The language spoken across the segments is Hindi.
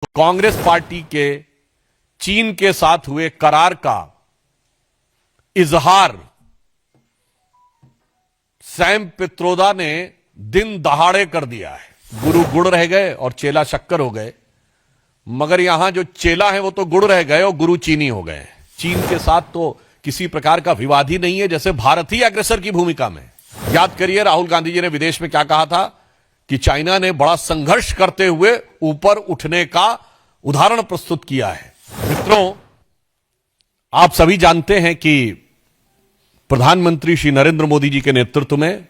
कांग्रेस पार्टी के चीन के साथ हुए करार का इजहार सैम पित्रोदा ने दिन दहाड़े कर दिया है। गुरु गुड़ रह गए और चेला शक्कर हो गए, मगर यहां जो चेला है वो तो गुड़ रह गए और गुरु चीनी हो गए। चीन के साथ तो किसी प्रकार का विवाद ही नहीं है, जैसे भारत ही अग्रसर की भूमिका में। याद करिए, राहुल गांधी जी ने विदेश में क्या कहा था कि चाइना ने बड़ा संघर्ष करते हुए ऊपर उठने का उदाहरण प्रस्तुत किया है। मित्रों, आप सभी जानते हैं कि प्रधानमंत्री श्री नरेंद्र मोदी जी के नेतृत्व में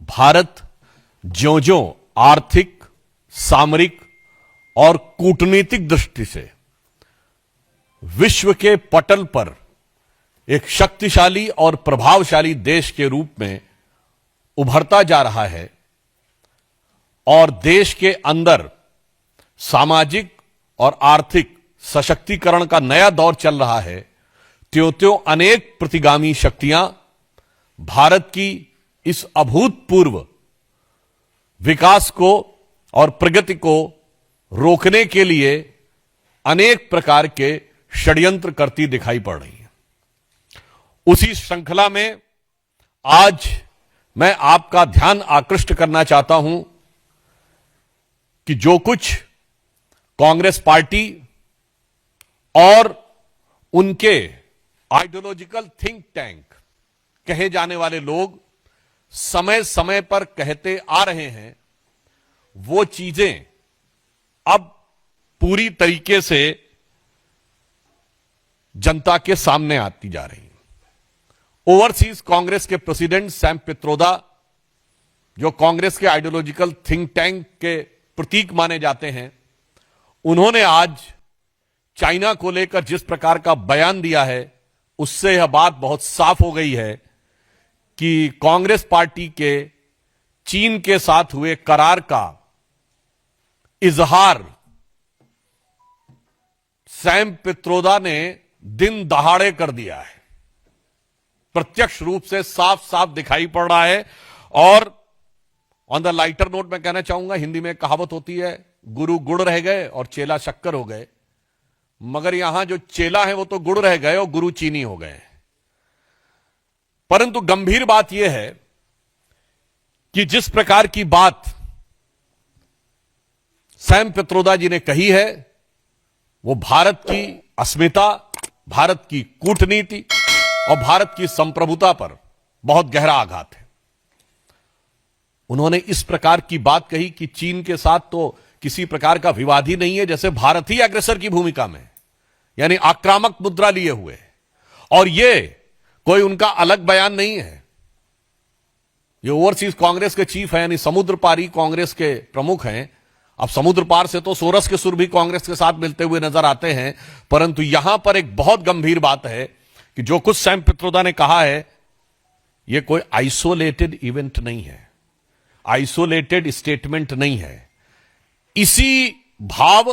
भारत ज्यों-ज्यों आर्थिक, सामरिक और कूटनीतिक दृष्टि से विश्व के पटल पर एक शक्तिशाली और प्रभावशाली देश के रूप में उभरता जा रहा है और देश के अंदर सामाजिक और आर्थिक सशक्तिकरण का नया दौर चल रहा है, त्यों-त्यों अनेक प्रतिगामी शक्तियां भारत की इस अभूतपूर्व विकास को और प्रगति को रोकने के लिए अनेक प्रकार के षड्यंत्र करती दिखाई पड़ रही है। उसी श्रृंखला में आज मैं आपका ध्यान आकृष्ट करना चाहता हूं कि जो कुछ कांग्रेस पार्टी और उनके आइडियोलॉजिकल थिंक टैंक कहे जाने वाले लोग समय समय पर कहते आ रहे हैं, वो चीजें अब पूरी तरीके से जनता के सामने आती जा रही हैं। ओवरसीज कांग्रेस के प्रेसिडेंट सैम पित्रोदा, जो कांग्रेस के आइडियोलॉजिकल थिंक टैंक के प्रतीक माने जाते हैं, उन्होंने आज चाइना को लेकर जिस प्रकार का बयान दिया है, उससे यह बात बहुत साफ हो गई है कि कांग्रेस पार्टी के चीन के साथ हुए करार का इजहार सैम पित्रोदा ने दिन दहाड़े कर दिया है। प्रत्यक्ष रूप से साफ साफ दिखाई पड़ रहा है। और ऑन द लाइटर नोट मैं कहना चाहूंगा, हिंदी में कहावत होती है, गुरु गुड़ रह गए और चेला शक्कर हो गए, मगर यहां जो चेला है वो तो गुड़ रह गए और गुरु चीनी हो गए। परंतु गंभीर बात यह है कि जिस प्रकार की बात सैम पित्रोदा जी ने कही है, वो भारत की अस्मिता, भारत की कूटनीति और भारत की संप्रभुता पर बहुत गहरा आघात है। उन्होंने इस प्रकार की बात कही कि चीन के साथ तो किसी प्रकार का विवाद ही नहीं है, जैसे भारत ही अग्रसर की भूमिका में, यानी आक्रामक मुद्रा लिए हुए। और यह कोई उनका अलग बयान नहीं है। ये ओवरसीज कांग्रेस के चीफ हैं, यानी समुद्र पारी कांग्रेस के प्रमुख हैं। अब समुद्र पार से तो सोरस के सुर भी कांग्रेस के साथ मिलते हुए नजर आते हैं, परंतु यहां पर एक बहुत गंभीर बात है कि जो कुछ सैम पित्रोदा ने कहा है, यह कोई आइसोलेटेड इवेंट नहीं है, आइसोलेटेड स्टेटमेंट नहीं है। इसी भाव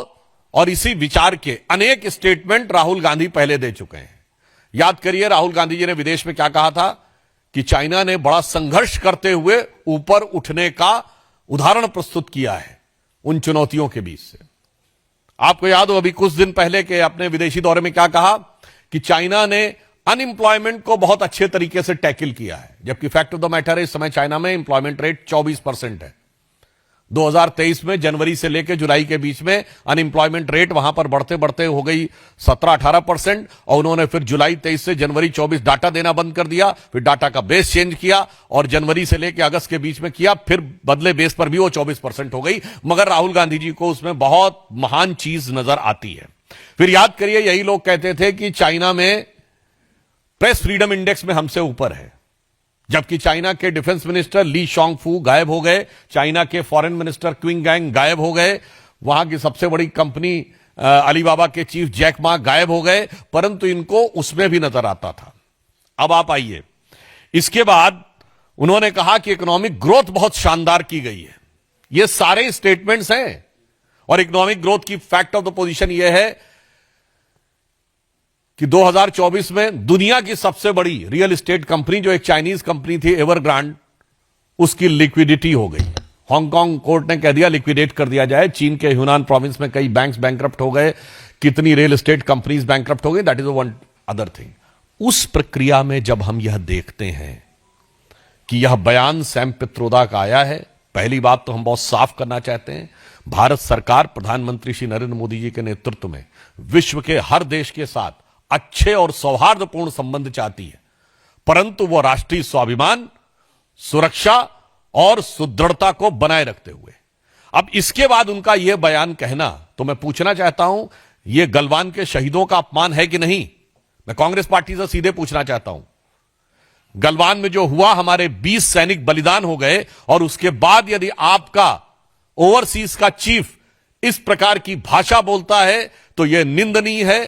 और इसी विचार के अनेक स्टेटमेंट राहुल गांधी पहले दे चुके हैं। याद करिए, राहुल गांधी जी ने विदेश में क्या कहा था कि चाइना ने बड़ा संघर्ष करते हुए ऊपर उठने का उदाहरण प्रस्तुत किया है उन चुनौतियों के बीच से। आपको याद हो, अभी कुछ दिन पहले के अपने विदेशी दौरे में क्या कहा कि चाइना ने अनएम्प्लॉयमेंट को बहुत अच्छे तरीके से टैकल किया है, जबकि फैक्ट ऑफ द मैटर है इस समय चाइना में एम्प्लॉयमेंट रेट 24% है। 2023 में जनवरी से लेकर जुलाई के बीच में अनएम्प्लॉयमेंट रेट वहां पर बढ़ते बढ़ते हो गई 17-18%, और उन्होंने फिर जुलाई 23 से जनवरी 24 डाटा देना बंद कर दिया, फिर डाटा का बेस चेंज किया और जनवरी से लेकर अगस्त के बीच में किया, फिर बदले बेस पर भी वो 24% हो गई। मगर राहुल गांधी जी को उसमें बहुत महान चीज नजर आती है। फिर याद करिए, यही लोग कहते थे कि चाइना में प्रेस फ्रीडम इंडेक्स में हमसे ऊपर है, जबकि चाइना के डिफेंस मिनिस्टर ली शॉन्गफू गायब हो गए, चाइना के फॉरेन मिनिस्टर क्विंग गैंग गायब हो गए, वहां की सबसे बड़ी कंपनी अलीबाबा के चीफ जैक मा गायब हो गए, परंतु इनको उसमें भी नजर आता था। अब आप आइए, इसके बाद उन्होंने कहा कि इकोनॉमिक ग्रोथ बहुत शानदार की गई है। ये सारे स्टेटमेंट्स हैं, और इकोनॉमिक ग्रोथ की फैक्ट ऑफ द पोजीशन यह है कि 2024 में दुनिया की सबसे बड़ी रियल एस्टेट कंपनी, जो एक चाइनीज कंपनी थी एवरग्रांड, उसकी लिक्विडिटी हो गई। हांगकांग कोर्ट ने कह दिया लिक्विडेट कर दिया जाए। चीन के ह्यूनान प्रोविंस में कई बैंक्स बैंकरप्ट हो गए, कितनी रियल एस्टेट कंपनीज बैंकरप्ट हो गई। That is one other thing. उस प्रक्रिया में जब हम यह देखते हैं कि यह बयान सैम पित्रोदा का आया है, पहली बात तो हम बहुत साफ करना चाहते हैं, भारत सरकार प्रधानमंत्री श्री नरेंद्र मोदी जी के नेतृत्व में विश्व के हर देश के साथ अच्छे और सौहार्दपूर्ण संबंध चाहती है, परंतु वह राष्ट्रीय स्वाभिमान, सुरक्षा और सुदृढ़ता को बनाए रखते हुए। अब इसके बाद उनका यह बयान कहना, तो मैं पूछना चाहता हूं, यह गलवान के शहीदों का अपमान है कि नहीं? मैं कांग्रेस पार्टी से सीधे पूछना चाहता हूं। गलवान में जो हुआ, हमारे 20 सैनिक बलिदान हो गए, और उसके बाद यदि आपका ओवरसीज का चीफ इस प्रकार की भाषा बोलता है तो यह निंदनीय है,